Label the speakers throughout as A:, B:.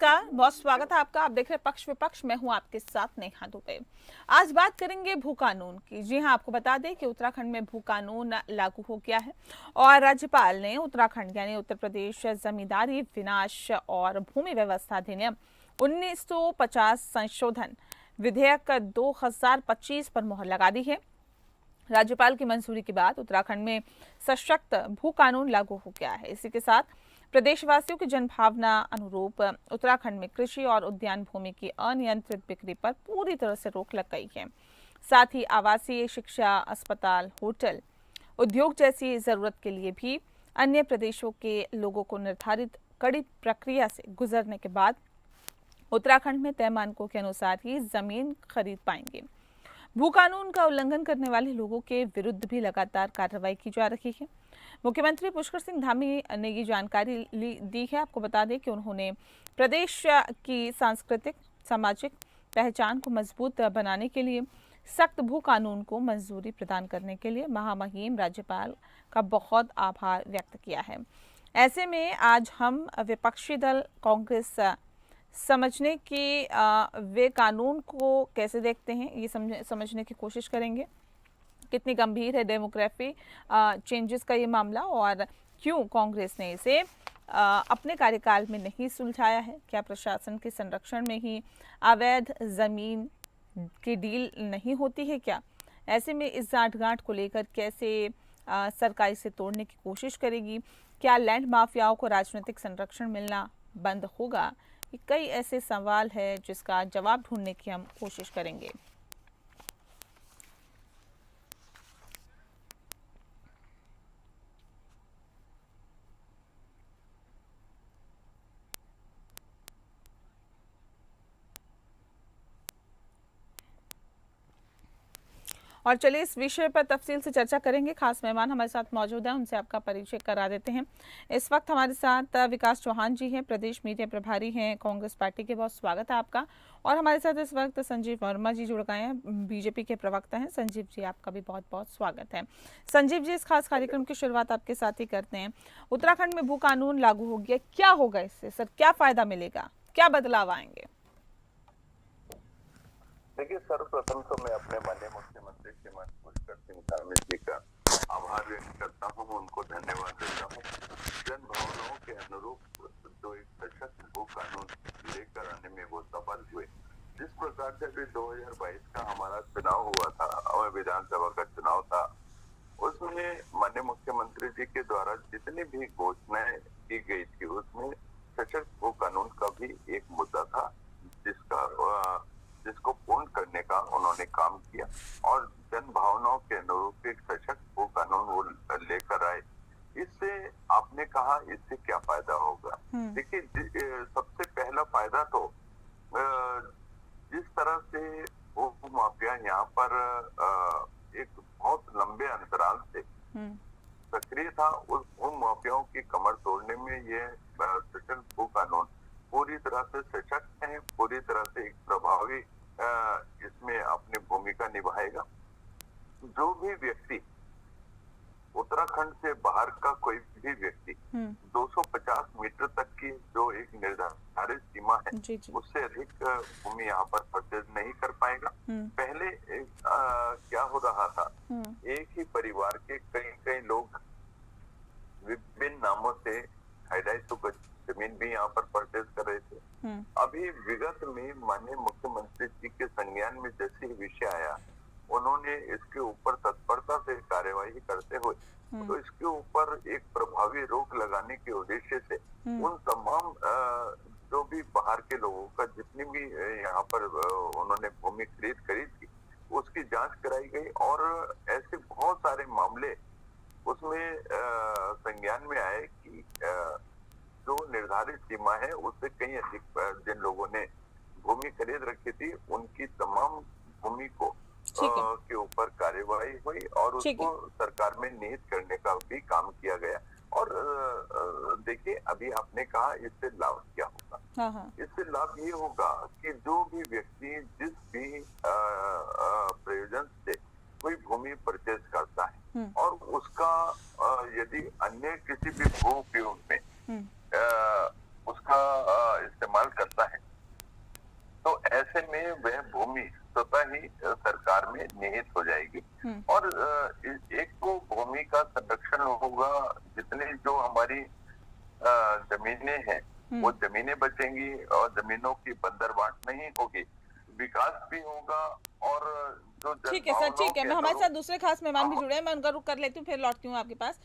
A: नमस्कार, बहुत स्वागत है आपका। आप देख रहे हैं पक्ष विपक्ष, मैं हूं आपके साथ नेहा दुबे। आज बात करेंगे भू कानून की। जी हां, आपको बता दें कि उत्तराखंड में भू कानून लागू हो गया है और राज्यपाल ने उत्तराखंड यानी उत्तर प्रदेश जमींदारी विनाश और भूमि व्यवस्था अधिनियम 1950 संशोधन विधेयक 2025 पर मोहर लगा दी है। राज्यपाल की मंजूरी के बाद उत्तराखंड में सशक्त भू कानून लागू हो गया है। इसी के साथ प्रदेशवासियों की जनभावना अनुरूप उत्तराखंड में कृषि और उद्यान भूमि की अनियंत्रित बिक्री पर पूरी तरह से रोक लग गई है। साथ ही आवासीय, शिक्षा, अस्पताल, होटल, उद्योग जैसी जरूरत के लिए भी अन्य प्रदेशों के लोगों को निर्धारित कड़ी प्रक्रिया से गुजरने के बाद उत्तराखंड में तय मानकों के अनुसार ही जमीन खरीद पाएंगे। भू कानून का उल्लंघन करने वाले लोगों के विरुद्ध भी लगातार कार्रवाई की जा रही है। मुख्यमंत्री पुष्कर सिंह धामी ने ये जानकारी दी है। आपको बता दें कि उन्होंने प्रदेश की सांस्कृतिक सामाजिक पहचान को मजबूत बनाने के लिए सख्त भू कानून को मंजूरी प्रदान करने के लिए महामहिम राज्यपाल का बहुत आभार व्यक्त किया है। ऐसे में आज हम विपक्षी दल कांग्रेस समझने की वे कानून को कैसे देखते हैं, ये समझने की कोशिश करेंगे। कितनी गंभीर है डेमोग्राफी चेंजेस का ये मामला और क्यों कांग्रेस ने इसे अपने कार्यकाल में नहीं सुलझाया है। क्या प्रशासन के संरक्षण में ही अवैध जमीन की डील नहीं होती है क्या? ऐसे में इस गांठ को लेकर कैसे सरकार इसे तोड़ने की कोशिश करेगी? क्या लैंड माफियाओं को राजनीतिक संरक्षण मिलना बंद होगा? ये कई ऐसे सवाल है जिसका जवाब ढूंढने की हम कोशिश करेंगे। और चलिए इस विषय पर तफसील से चर्चा करेंगे। खास मेहमान हमारे साथ मौजूद हैं, उनसे आपका परिचय करा देते हैं। इस वक्त हमारे साथ विकास चौहान जी हैं, प्रदेश मीडिया प्रभारी हैं कांग्रेस पार्टी के। बहुत स्वागत है आपका। और हमारे साथ इस वक्त संजीव वर्मा जी जुड़ गए हैं, बीजेपी के प्रवक्ता हैं। संजीव जी, आपका भी बहुत बहुत स्वागत है। संजीव जी, इस खास कार्यक्रम की शुरुआत आपके साथ ही करते हैं। उत्तराखंड में भू कानून लागू हो गया, क्या होगा इससे सर? क्या फायदा मिलेगा, क्या बदलाव आएंगे?
B: देखिए, सर्वप्रथम तो मैं अपने माननीय मुख्यमंत्री श्रीमान पुष्कर सिंह धामी जी का आभार व्यक्त करता हूँ, उनको धन्यवाद देता हूँ। जन भावनाओं के अनुरूप जो एक सशक्त भू कानून लेकर आने में वो सफल हुए। जिस प्रकार से अभी 2022 का हमारा चुनाव हुआ था और विधानसभा का चुनाव था, उसमें माननीय मुख्यमंत्री जी के द्वारा जितनी भी घोषणाएं की गई थी उसमें सशक्त भू कानून का भी एक मुद्दा था, जिसको पूर्ण करने का उन्होंने काम किया और जन भावनाओं के अनुरूप एक सशक्त भू कानून वो लेकर आए। इससे आपने कहा इससे क्या फायदा होगा? देखिए, सबसे पहला फायदा तो जिस तरह से भू माफिया यहाँ पर एक बहुत लंबे अंतराल से सक्रिय था, उस भू माफियाओं की कमर तोड़ने में ये सशक्त भू कानून पूरी तरह से सशक्त है, पूरी तरह से एक प्रभावी इसमें अपनी भूमिका निभाएगा। जो भी व्यक्ति उत्तराखंड से बाहर का कोई भी व्यक्ति 250 मीटर तक की जो एक निर्धारित सीमा है उससे अधिक भूमि यहाँ पर परचेज नहीं कर पाएगा। पहले क्या हो रहा था, एक ही परिवार के कई लोग विभिन्न नामों से 250 जमीन भी यहाँ पर परचेज कर रहे थे। अभी विगत में माननीय मुख्यमंत्री जी के संज्ञान में जैसे ही विषय आया, उन्होंने इसके ऊपर तत्परता से कार्यवाही करते हुए तो इसके ऊपर एक प्रभावी रोक लगाने के उद्देश्य से उन तमाम जो भी बाहर के लोगों का जितनी भी यहाँ पर उन्होंने भूमि करी थी उसकी जांच कराई गई और ऐसे बहुत सारे मामले उसमें संज्ञान में आए कि जो निर्धारित सीमा है उससे कहीं अधिक जिन लोगों ने भूमि खरीद रखी थी उनकी तमाम भूमि को के ऊपर कार्यवाही हुई और उसको सरकार में निहित करने का भी काम किया गया। और देखिए, अभी आपने कहा इससे लाभ क्या होगा? इससे लाभ ये होगा कि जो भी व्यक्ति जिस भी प्रयोजन से कोई भूमि परचेज करता है और उसका यदि अन्य किसी भी भू उपयोग में उसका इस्तेमाल करता में निहित हो जाएगी। और एक तो भूमि का संरक्षण होगा, जितनी जो हमारी जमीनें हैं वो जमीनें बचेंगी और जमीनों की बंदरबांट नहीं होगी, विकास भी होगा। और जो
A: ठीक है सर, ठीक है। मैं हमारे साथ दूसरे खास मेहमान भी जुड़े हैं, मैं उनका रुख कर लेती हूँ, फिर लौटती हूँ आपके पास।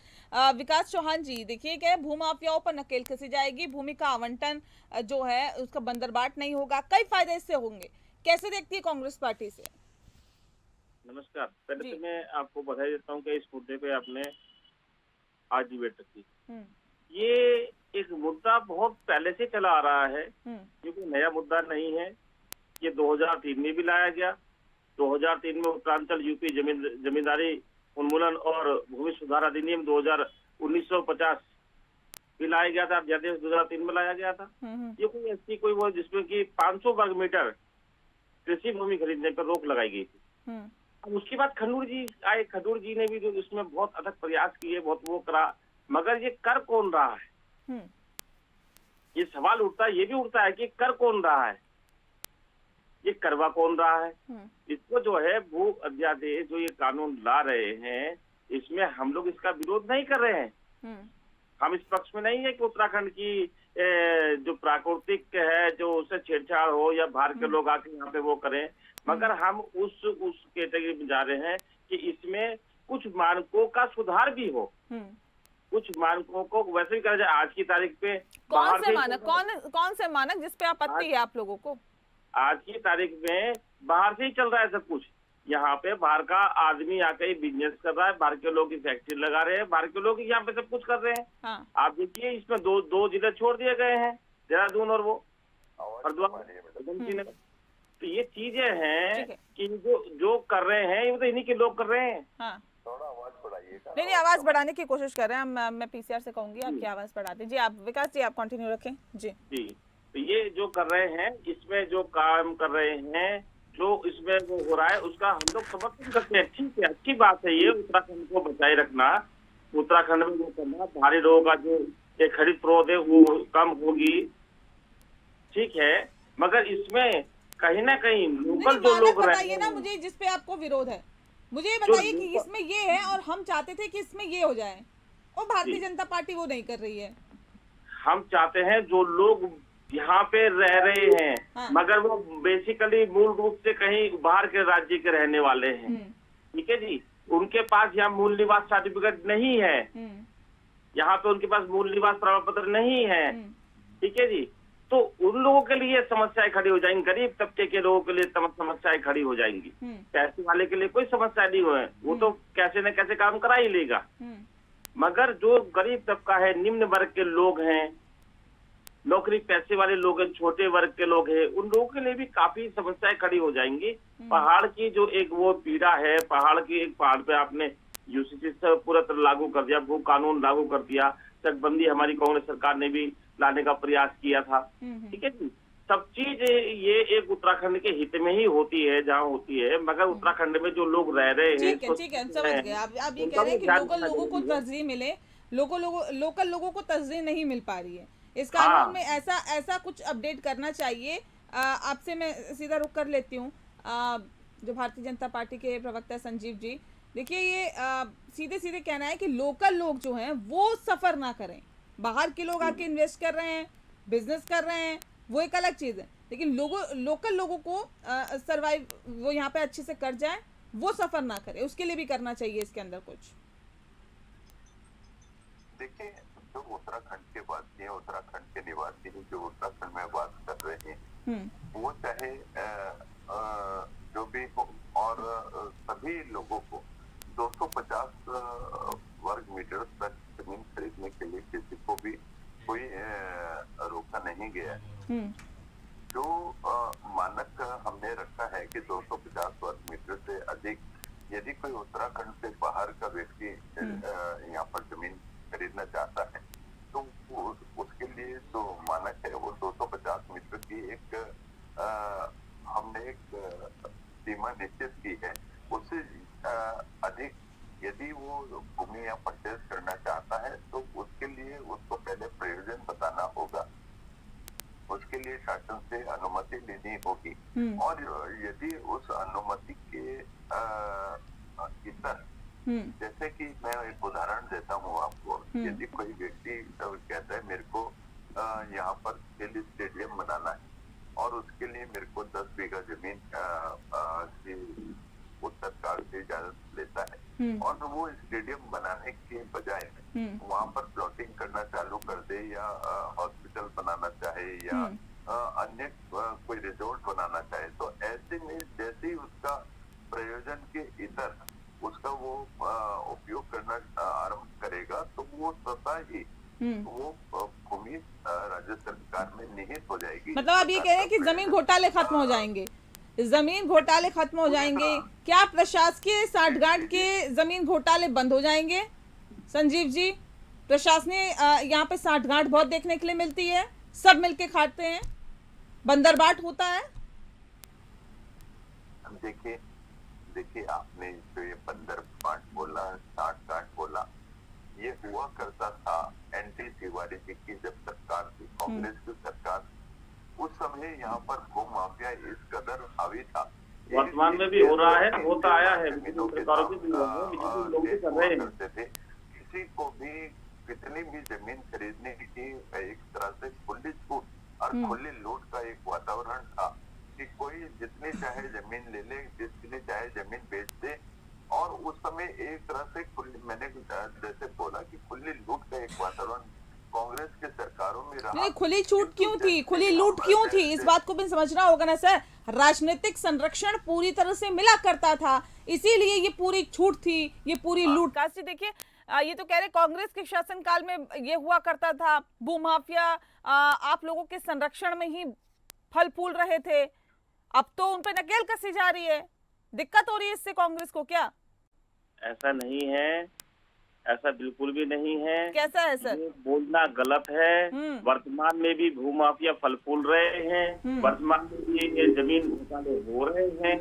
A: विकास चौहान जी, देखिए क्या है, भूमाफियाओं पर नकेल कसी जाएगी, भूमि का आवंटन जो है उसका बंदरबाट नहीं होगा, कई फायदे इससे होंगे, कैसे देखती है कांग्रेस पार्टी से?
C: नमस्कार। पहले तो मैं आपको बधाई देता हूँ कि इस मुद्दे पे आपने आज डिबेट रखी। ये एक मुद्दा बहुत पहले से चला आ रहा है, ये कोई नया मुद्दा नहीं है। ये 2003 में भी लाया गया। 2003 में उत्तरांचल यूपी जमींदारी उन्मूलन और भूमि सुधार अधिनियम 1950 भी लाया गया था, अध्यादेश 2003 में लाया गया था। ये कोई ऐसी कोई वो जिसमें कि 500 वर्ग मीटर कृषि भूमि खरीदने पर रोक लगाई गई थी। अब उसके बाद खंडूर जी आए, खंडूर जी ने भी जो इसमें बहुत अथक प्रयास किए, बहुत वो करा, मगर ये कर कौन रहा है? ये सवाल उठता है, ये भी उठता है कि कर कौन रहा है, ये करवा कौन रहा है? इसको जो है भू अध्यादेश जो ये कानून ला रहे हैं, इसमें हम लोग इसका विरोध नहीं कर रहे हैं। हम इस पक्ष में नहीं है कि उत्तराखंड की जो प्राकृतिक है जो उससे छेड़छाड़ हो या बाहर के लोग आके यहाँ पे वो करें, मगर हम उस कैटेगरी में जा रहे हैं कि इसमें कुछ मानकों का सुधार भी हो, कुछ मानकों को वैसे भी कहा जाए। आज की तारीख पे
A: कौन से मानक जिस पे आपत्ति है आप लोगों को?
C: आज की तारीख में बाहर से ही चल रहा है सब कुछ। यहाँ पे बाहर का आदमी आके बिजनेस कर रहा है, बाहर के लोग फैक्ट्री लगा रहे हैं, बाहर के लोग यहाँ पे सब कुछ कर रहे हैं।
A: हाँ।
C: आप देखिए इसमें दो जिले छोड़ दिए गए हैं, देहरादून और वो हरिद्वार। तो ये चीजें हैं कि जो कर रहे हैं ये तो इन्हीं के लोग कर रहे हैं।
A: हाँ।
B: थोड़ा आवाज बढ़ाइए।
A: नहीं, आवाज बढ़ाने की कोशिश कर रहे हैं मैं पीसीआर से कहूंगी आपकी आवाज बढ़ा दीजिए। आप विकास जी आप कंटिन्यू रखें जी।
C: तो ये जो कर रहे हैं, इसमें जो काम कर रहे हैं, जो इसमें वो हो रहा है, उसका हम लोग समर्थन करते हैं। ठीक है, अच्छी बात है ये उत्तराखंड को बचाए रखना, उत्तराखंड में वो करना, बाहरी लोगों का जो खरीद फरोख्त है वो कम होगी, ठीक है, मगर इसमें कहीं ना कहीं लोकल जो लोग
A: बताइए ना मुझे जिसपे आपको विरोध है, मुझे ये बताइए कि इसमें ये है और हम चाहते थे कि इसमें ये हो जाए, और भारतीय जनता पार्टी वो नहीं कर रही है।
C: हम चाहते हैं जो लोग यहाँ पे रह रहे हैं, हाँ। मगर वो बेसिकली मूल रूप से कहीं बाहर के राज्य के रहने वाले हैं, ठीक है जी, उनके पास यहाँ मूल निवास सर्टिफिकेट नहीं है, यहाँ पे उनके पास मूल निवास प्रमाण पत्र नहीं है, ठीक है जी, तो उन लोगों के लिए समस्याएं खड़ी हो जाएंगी, गरीब तबके के लोगों के लिए समस्याएं खड़ी हो जाएंगी। पैसे वाले के लिए कोई समस्या नहीं हो, वो तो कैसे न कैसे काम करा ही लेगा, मगर जो गरीब तबका है, निम्न वर्ग के लोग हैं, नौकरी पैसे वाले लोग हैं, छोटे वर्ग के लोग हैं, उन लोगों के लिए भी काफी समस्याएं खड़ी हो जाएंगी। पहाड़ की जो एक वो पीड़ा है, पहाड़ पे आपने यूसीसी से पूरा तरह लागू कर दिया, भू कानून लागू कर दिया, चकबंदी हमारी कांग्रेस सरकार ने भी लाने का प्रयास किया था, ठीक है जी, सब चीज ये एक उत्तराखंड के हित में ही होती है जहाँ होती है, मगर उत्तराखंड में जो लोग रह रहे हैं,
A: ठीक है, समझ गए आप ये कह रहे हैं कि लोकल लोगों को तरजीह मिले, लोकल लोगों को तरजीह नहीं मिल पा रही है। इस कानून में ऐसा कुछ अपडेट करना चाहिए। आपसे मैं सीधा रुक कर लेती हूँ जो भारतीय जनता पार्टी के प्रवक्ता संजीव जी, देखिए ये सीधे सीधे कहना है कि लोकल लोग जो हैं वो सफर ना करें, बाहर के लोग आके इन्वेस्ट कर रहे हैं, बिजनेस कर रहे हैं, वो एक अलग चीज है, लेकिन लोकल लोगों को सरवाइव वो यहाँ पे अच्छे से कर जाए, वो सफर ना करे, उसके लिए भी करना चाहिए इसके अंदर कुछ।
B: देखिए, जो उत्तराखंड के वासी हैं, उत्तराखंड के निवासी हैं, जो उत्तराखंड में वास कर रहे हैं, वो चाहे जो भी हो, और सभी लोगों को 250 वर्ग मीटर तक जमीन खरीदने के लिए किसी को भी कोई रोका नहीं गया है। जो मानक हमने रखा है कि 250 वर्ग मीटर से अधिक यदि कोई उत्तराखंड से बाहर का व्यक्ति यहाँ पर जमीन खरीदना चाहता है, तो उसके लिए जो मानक है वो 250 मीटर की एक हमने एक सीमा निश्चित की है। उससे अधिक यदि वो भूमि या परचेज करना चाहता है तो उसके लिए उसको पहले प्रयोजन बताना होगा, उसके लिए शासन से अनुमति लेनी होगी, और यदि उस अनुमति के जैसे कि मैं एक उदाहरण देता हूँ आपको। यदि कोई व्यक्ति कहता है मेरे को यहाँ पर खेल स्टेडियम बनाना है और उसके लिए मेरे को 10 बीघा जमीन की वो सरकार से इजाजत लेता है और वो स्टेडियम बनाने के बजाय वहाँ पर प्लॉटिंग करना चालू कर दे या हॉस्पिटल बनाना चाहे या अन्य कोई रिजोर्ट बनाना चाहे, तो ऐसे में जैसे ही उसका प्रयोजन के इतर उसका वो उपयोग करना आरंभ करेगा तो वो स्वतः ही वो भूमि राज्य सरकार में निहित हो जाएगी।
A: मतलब आप ये कह रहे हैं कि जमीन घोटाले खत्म हो जाएंगे, जमीन घोटाले खत्म हो जाएंगे। क्या प्रशासकीय साठगांठ के जमीन घोटाले बंद हो जाएंगे? संजीव जी, प्रशासनीय यहाँ पे साठगांठ बहुत देखने के लिए मिलती है, सब मिलके खाते हैं, बंदरबाट होता है।
B: देखिए आपने जो ये बंदरबाट बोला, साठगांठ बोला, ये हुआ करता था एनटी तिवारी जी की जब सरकार थी, कांग्रेस की सरकार, उस समय यहाँ पर भू माफिया इस कदर हावी था।
C: वर्तमान में भी हो रहा है, होता आया है,
B: करते थे। किसी को भी कितनी भी जमीन खरीदने की एक तरह से खुली छूट और खुली लूट का एक वातावरण था कि कोई जितनी चाहे जमीन ले ले, जितनी चाहे जमीन बेच दे। और उस समय एक तरह से मैंने जैसे बोला कि खुली लूट का एक वातावरण कांग्रेस के सरकारों में रहा।
A: नहीं, खुली छूट क्यों थी, खुली लूट क्यों थी, इस बात को भी समझना होगा ना सर। राजनीतिक संरक्षण पूरी तरह से मिला करता था, इसीलिए ये पूरी छूट थी, ये पूरी लूट। काशी देखिए, ये तो कह रहे कांग्रेस के शासनकाल में ये हुआ करता था, भूमाफिया आप लोगों के संरक्षण में ही फल फूल रहे थे, अब तो उन पे नकेल कसी जा रही है। दिक्कत हो रही है इससे कांग्रेस को क्या?
C: ऐसा नहीं है, ऐसा बिल्कुल भी नहीं है।
A: कैसा है सर?
C: ये बोलना गलत है। वर्तमान में भी भूमाफिया फल फूल रहे हैं, वर्तमान में भी ये जमीन घोटाले हो रहे हैं,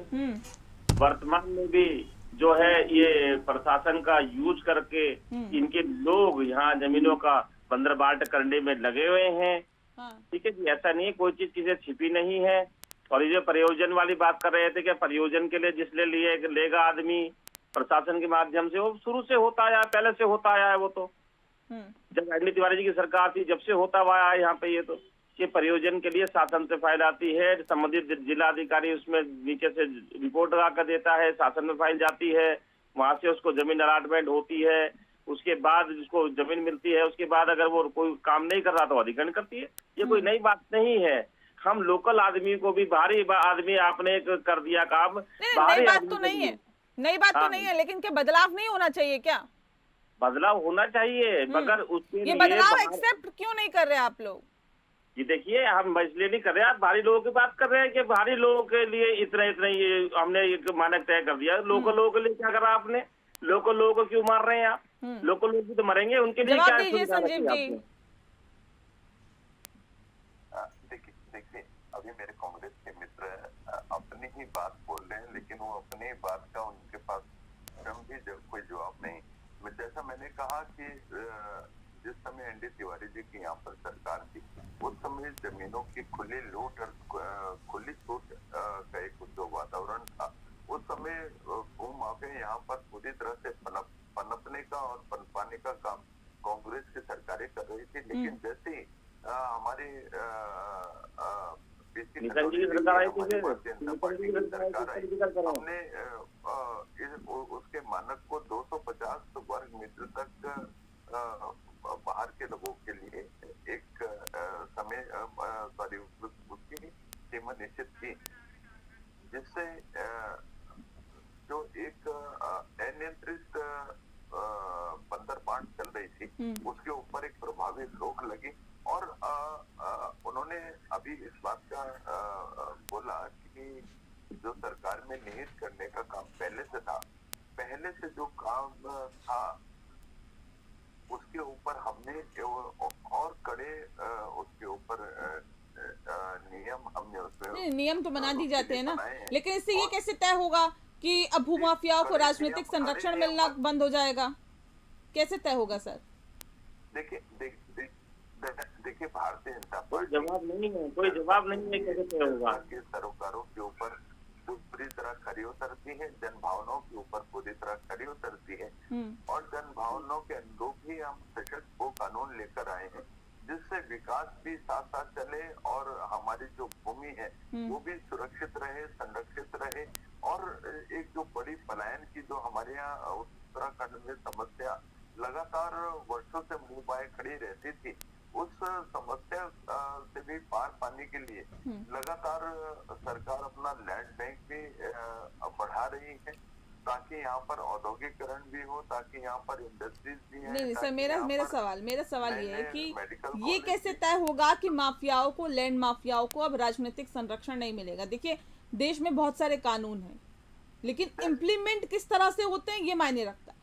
C: वर्तमान में भी जो है ये प्रशासन का यूज करके इनके लोग यहाँ जमीनों का बंदरबाट करने में लगे हुए हैं। ठीक है जी, ऐसा नहीं, कोई चीज किसी छिपी नहीं है। और ये जो प्रयोजन वाली बात कर रहे थे कि प्रयोजन के लिए जिसले लेगा आदमी प्रशासन के माध्यम से, वो शुरू से होता आया, पहले से होता आया है। वो तो जब एनडी तिवारी जी की सरकार थी जब से होता हुआ आया यहाँ पे। ये प्रयोजन के लिए शासन से फाइल आती है, संबंधित जिला अधिकारी उसमें नीचे से रिपोर्ट लगा कर देता है, शासन में फाइल जाती है, वहां से उसको जमीन अलॉटमेंट होती है, उसके बाद जिसको जमीन मिलती है, उसके बाद अगर वो कोई काम नहीं कर रहा तो अधिग्रहण करती है। ये कोई नई बात नहीं है। हम लोकल आदमी को भी, बाहरी आदमी आपने कर दिया काम,
A: नई बात तो नहीं है, नई बात तो नहीं है, लेकिन क्या बदलाव नहीं होना चाहिए? क्या
C: बदलाव होना चाहिए, मगर उसके
A: ये बदलाव एक्सेप्ट क्यों नहीं कर रहे आप लोग?
C: ये देखिए, हम इसलिए नहीं कर रहे, आप बाहरी लोगों की बात कर रहे हैं कि बाहरी लोगों के लिए इतना ये हमने एक मानक तय कर दिया। लोकल लोगों के लिए क्या करा आपने? लोकल लोगों को क्यों मार रहे हैं आप? लोकल लोग भी तो मरेंगे, उनके लिए क्या?
A: संजीव जी,
B: देखिए अभी मेरे कांग्रेस के मित्र अपनी ही बात बोल रहे हैं, लेकिन वो अपनी बात का उनके पास स्वयं भी कोई जवाब नहीं। जैसा मैंने कहा कि जिस समय एनडी तिवारी जी की यहाँ पर सरकार थी, उस समय जमीनों की खुली लूट और खुली छूट का एक जो वातावरण था, उस समय भूमाफिया यहाँ पर पूरी तरह से पनपने का और पनपाने का काम कांग्रेस की सरकारें कर रही थी। लेकिन जैसे ही हमारी हमने उसके मानक को 250 वर्ग मीटर तक बाहर के लोगों के लिए एक समय उसकी कीमत निश्चित की, जिससे जो एक अनियंत्रित बंदरबाट चल रही थी उसके ऊपर एक प्रभावी रोक लगी। और उन्होंने अभी इस बात का बोला कि जो सरकार में निहित करने का काम पहले से था, पहले से जो काम था उसके ऊपर हमने और कड़े उसके ऊपर नियम हमने उसमें
A: नियम तो बना दी जाते हैं ना, लेकिन इससे ये कैसे तय होगा कि अब भूमाफियाओं को राजनीतिक संरक्षण मिलना बंद हो जाएगा? कैसे तय होगा सर?
B: देखिए भारतीय जनता
C: पार्टी जवाब नहीं है, कोई जवाब नहीं है, कैसे तय होगा?
B: सरोकारों के ऊपर पूरी तरह खरी उतरती है, जन भावनाओं के ऊपर पूरी तरह खरी उतरती है और जन भावनाओं के अनुरूप ही हम सशक्त वो कानून लेकर आए हैं जिससे विकास भी साथ साथ चले और हमारी जो भूमि है वो भी सुरक्षित रहे, संरक्षित रहे। और एक जो बड़ी पलायन की जो हमारे यहाँ उत्तराखंड में समस्या लगातार वर्षों से मुंह बाए खड़ी रहती थी, उस समस्या से भी पार पाने के लिए लगातार सरकार अपना लैंड बैंक भी बढ़ा रही है ताकि यहाँ पर औद्योगिकरण भी हो, ताकि यहाँ पर इंडस्ट्रीज भी है।
A: नहीं सर, मेरा सवाल ये है कि ये कैसे तय होगा कि माफियाओं को, लैंड माफियाओं को अब राजनीतिक संरक्षण नहीं मिलेगा? देखिए, देश में बहुत सारे कानून हैं, लेकिन इम्प्लीमेंट किस तरह से होते हैं ये मायने रखता है।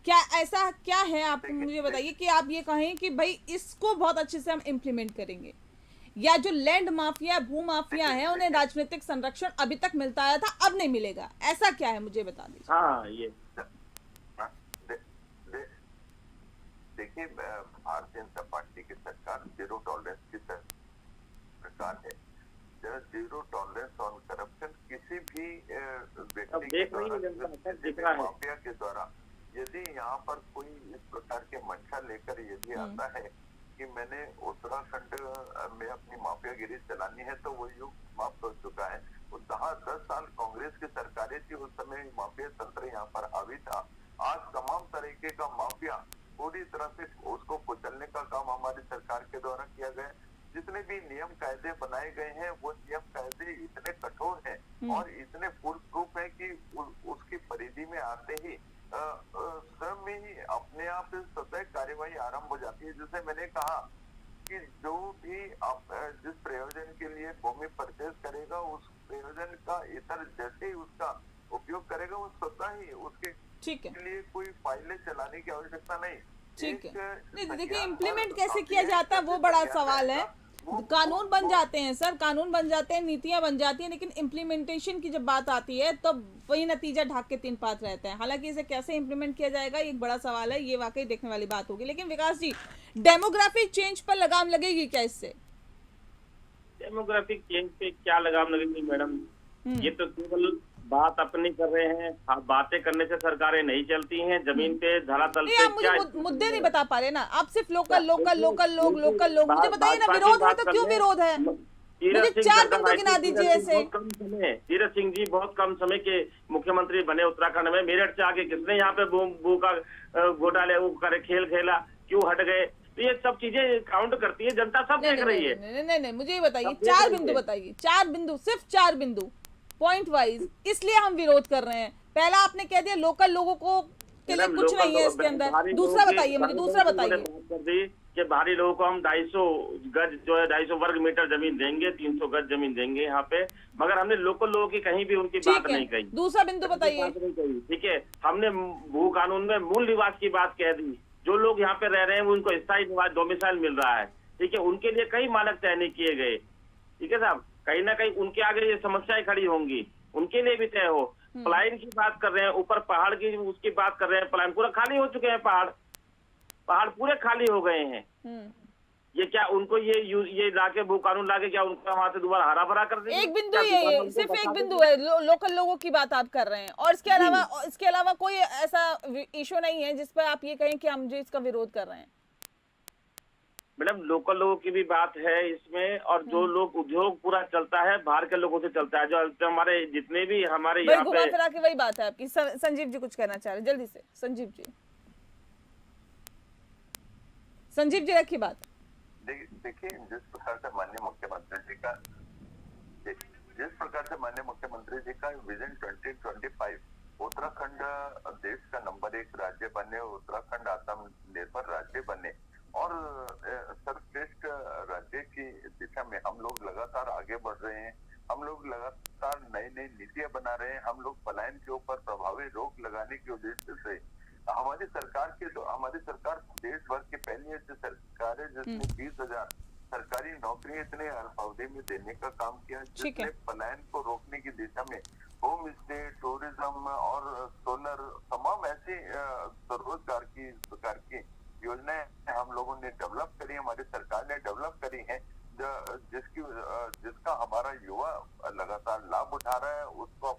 A: क्या ऐसा क्या है, आप मुझे बताइए कि आप ये कहें कि भाई इसको बहुत अच्छे से हम इम्प्लीमेंट करेंगे, या जो लैंड माफिया, भू माफिया है, उन्हें राजनीतिक संरक्षण अभी तक मिलता आया था, अब नहीं मिलेगा, ऐसा क्या है, मुझे बता दीजिए।
C: हाँ, ये
B: देखिए, भारतीय जनता पार्टी की सरकार जीरो टॉलरेंस की सरकार है। जीरो टॉलरेंस ऑन करप्शन किसी भी व्यक्ति के माफिया के द्वारा यदि यहाँ पर कोई इस प्रकार के मंशा लेकर यदि आता है कि मैंने उत्तराखंड में अपनी माफियागिरी चलानी है, तो वो युग समाप्त हो चुका है। वो 10 साल कांग्रेस की सरकारें थी, उस समय माफिया तंत्र यहाँ पर हावी था। आज तमाम तरीके का माफिया पूरी तरह से उसको कुचलने का काम हमारी सरकार के द्वारा किया गया। जितने भी नियम कायदे बनाए गए हैं वो नियम कायदे इतने कठोर हैं और इतने फुल प्रूफ है कि उसकी परिधि में आते ही स्वयं ही अपने आप सतत कार्यवाही आरंभ हो जाती है। जैसे मैंने कहा कि जो भी जिस प्रयोजन के लिए भूमि परचेज करेगा, उस प्रयोजन का इतर जैसे ही उसका उपयोग करेगा, वो स्वतः ही उसके लिए कोई फाइलें चलाने की आवश्यकता नहीं।
A: ठीक है, नहीं देखिए, इम्प्लीमेंट कैसे किया जाता है वो बड़ा सवाल है। कानून बन जाते हैं सर, कानून बन जाते हैं, नीतियां बन जाती हैं, लेकिन इम्प्लीमेंटेशन की जब बात आती है तब वही नतीजा ढाक के तीन पात रहता है। हालांकि इसे कैसे इम्प्लीमेंट किया जाएगा ये एक बड़ा सवाल है, ये वाकई देखने वाली बात होगी। लेकिन विकास जी, डेमोग्राफिक चेंज पर लगाम लगेगी क्या इससे?
C: डेमोग्राफिक चेंज पे क्या लगाम लगेगी मैडम? ये तो केवल बात अपनी कर रहे हैं। बातें करने से सरकारें नहीं चलती हैं, जमीन पे धरातल पे
A: आप मुझे मुद्दे नहीं बता पा रहे ना, आप सिर्फ लोकल लोग मुझे बताइए ना, विरोध है तो क्यों विरोध है? मुझे 4 बिंदु गिना दीजिए ऐसे।
C: तीरथ सिंह जी बहुत कम समय के मुख्यमंत्री बने उत्तराखंड में। मेरठ से आके किसने यहाँ पे भू का घोटाले वो करे खेल खेला, क्यों हट गए? तो ये सब चीजें काउंट करती है, जनता सब देख रही है।
A: नहीं, मुझे ये बताइए, 4 बिंदु बताइए, 4 बिंदु, सिर्फ 4 बिंदु पॉइंट वाइज। इसलिए हम विरोध कर रहे हैं। पहला आपने कह दिया लोकल लोगों को के लिए कुछ नहीं है इसके अंदर। दूसरा बताइए मुझे, दूसरा बताइए
C: कि बाहरी लोगों को हम 250 गज जो है 250 वर्ग मीटर जमीन देंगे, 300 गज जमीन देंगे यहाँ पे, मगर हमने लोकल लोगों की कहीं भी उनकी बात नहीं कही।
A: दूसरा बिंदु बताइए।
C: ठीक है, हमने भू कानून में मूल निवास की बात कह दी। जो लोग यहाँ पे रह रहे हैं उनको स्थायी निवास डोमिसाइल मिल रहा है। ठीक है, उनके लिए कई मानक तय नहीं किए गए। ठीक है साहब, कहीं ना कहीं उनके आगे ये समस्याएं खड़ी होंगी, उनके लिए भी तय हो। पलायन की बात कर रहे हैं, ऊपर पहाड़ की उसकी बात कर रहे हैं, पलायन पूरा खाली हो चुके हैं, पहाड़ पूरे खाली हो गए हैं। ये क्या उनको ये लाके भू कानून लाके क्या उनको वहां से दोबारा हरा भरा कर देंगे?
A: एक बिंदु ये सिर्फ एक बिंदु है, लोकल लोगों की बात आप कर रहे हैं, और इसके अलावा कोई ऐसा इशू नहीं है जिस पर आप ये कहें कि हम जो इसका विरोध कर रहे हैं?
C: मैडम, लोकल लोगों की भी बात है इसमें, और जो लोग उद्योग पूरा चलता है बाहर के लोगों से चलता है। जो हमारे जितने भी हमारे यहाँ पे
A: घुमा के वही बात है आपकी। संजीव जी कुछ कहना चाह रहे, जल्दी से संजीव जी रखिए बात।
B: देखिए, जिस प्रकार से माननीय मुख्यमंत्री जी का विजन 2025 उत्तराखंड देश का नंबर 1 राज्य बने, उत्तराखंड आत्मनिर्भर राज्य बने और सर्वश्रेष्ठ राज्य की दिशा में हम लोग लगातार आगे बढ़ रहे हैं। हम लोग लगातार नई नीतियां बना रहे हैं। हम लोग पलायन के ऊपर प्रभावी रोक लगाने के उद्देश्य से हमारी सरकार देश भर की पहली ऐसी सरकार है जिसने 20,000 सरकारी नौकरी इतने अल्पावधि में देने का काम किया, जिसने पलायन को रोकने की दिशा में होम स्टे, टूरिज्म और सोलर तमाम ऐसी स्वरोजगार की प्रकार की योजनाएं हम लोगों ने डेवलप करी, हमारी सरकार ने डेवलप करी है, जिसका हमारा युवा लगातार लाभ उठा रहा है। उसको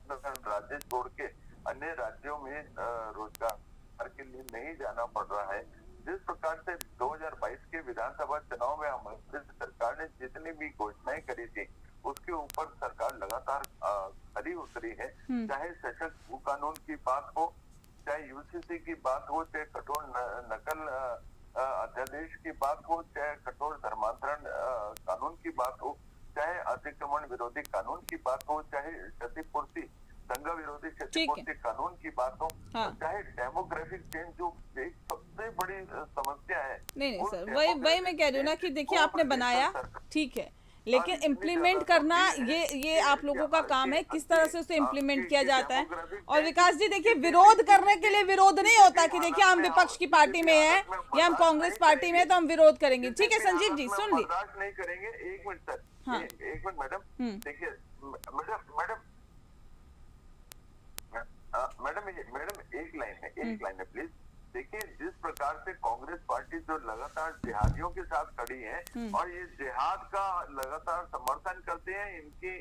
B: खरी उतरी है, चाहे सशक्त भू कानून की बात हो, चाहे यूसीसी की बात हो, चाहे कठोर नकल अध्यादेश की बात हो, चाहे कठोर धर्मांतरण कानून की बात हो, चाहे अतिक्रमण विरोधी कानून की बात हो, चाहे क्षतिपूर्ति दंगा विरोधी क्षतिपूर्ति कानून की बात हो, चाहे डेमोग्राफिक चेंज जो एक सबसे बड़ी समस्या है।
A: नहीं सर, वही मैं कह रही हूँ ना कि देखिए आपने बनाया ठीक है, लेकिन इम्प्लीमेंट करना ये आप लोगों का काम है, किस तरह से उसे इम्प्लीमेंट किया जाता है। और विकास जी देखिए, विरोध करने के लिए विरोध नहीं होता कि देखिए हम विपक्ष की पार्टी में है या हम कांग्रेस पार्टी में है तो हम विरोध करेंगे। ठीक है संजीव जी, सुन ली
B: नहीं करेंगे। एक मिनट सर, एक मिनट मैडम, देखिए मैडम एक लाइन है प्लीज। देखिए, जिस प्रकार से कांग्रेस पार्टी जो लगातार जिहादियों के साथ खड़ी है और ये जिहाद का लगातार समर्थन करते हैं, इनकी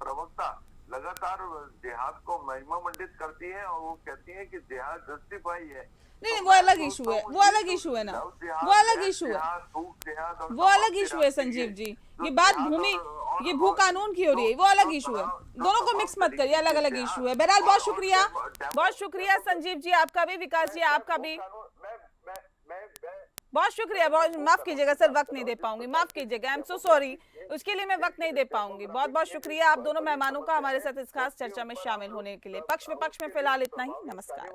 B: प्रवक्ता लगातार जिहाद को महिमा मंडित करती है और वो कहती है कि जिहाद जस्टिफाई है।
A: नहीं, वो अलग इशू है, वो अलग इशू है ना, वो अलग इशू है, वो अलग इशू है संजीव जी। ये बात भूमि, ये भू कानून की हो रही है, वो अलग इशू है, दोनों को मिक्स मत करिए, अलग अलग इशू है। बहरहाल बहुत शुक्रिया संजीव जी आपका भी, विकास जी आपका भी बहुत शुक्रिया। बहुत माफ कीजिएगा सर, वक्त नहीं दे पाऊंगी, माफ कीजिएगा, आई एम सो सॉरी, उसके लिए मैं वक्त नहीं दे पाऊंगी। बहुत बहुत शुक्रिया आप दोनों मेहमानों का हमारे साथ इस खास चर्चा में शामिल होने के लिए। पक्ष विपक्ष में फिलहाल इतना ही, नमस्कार।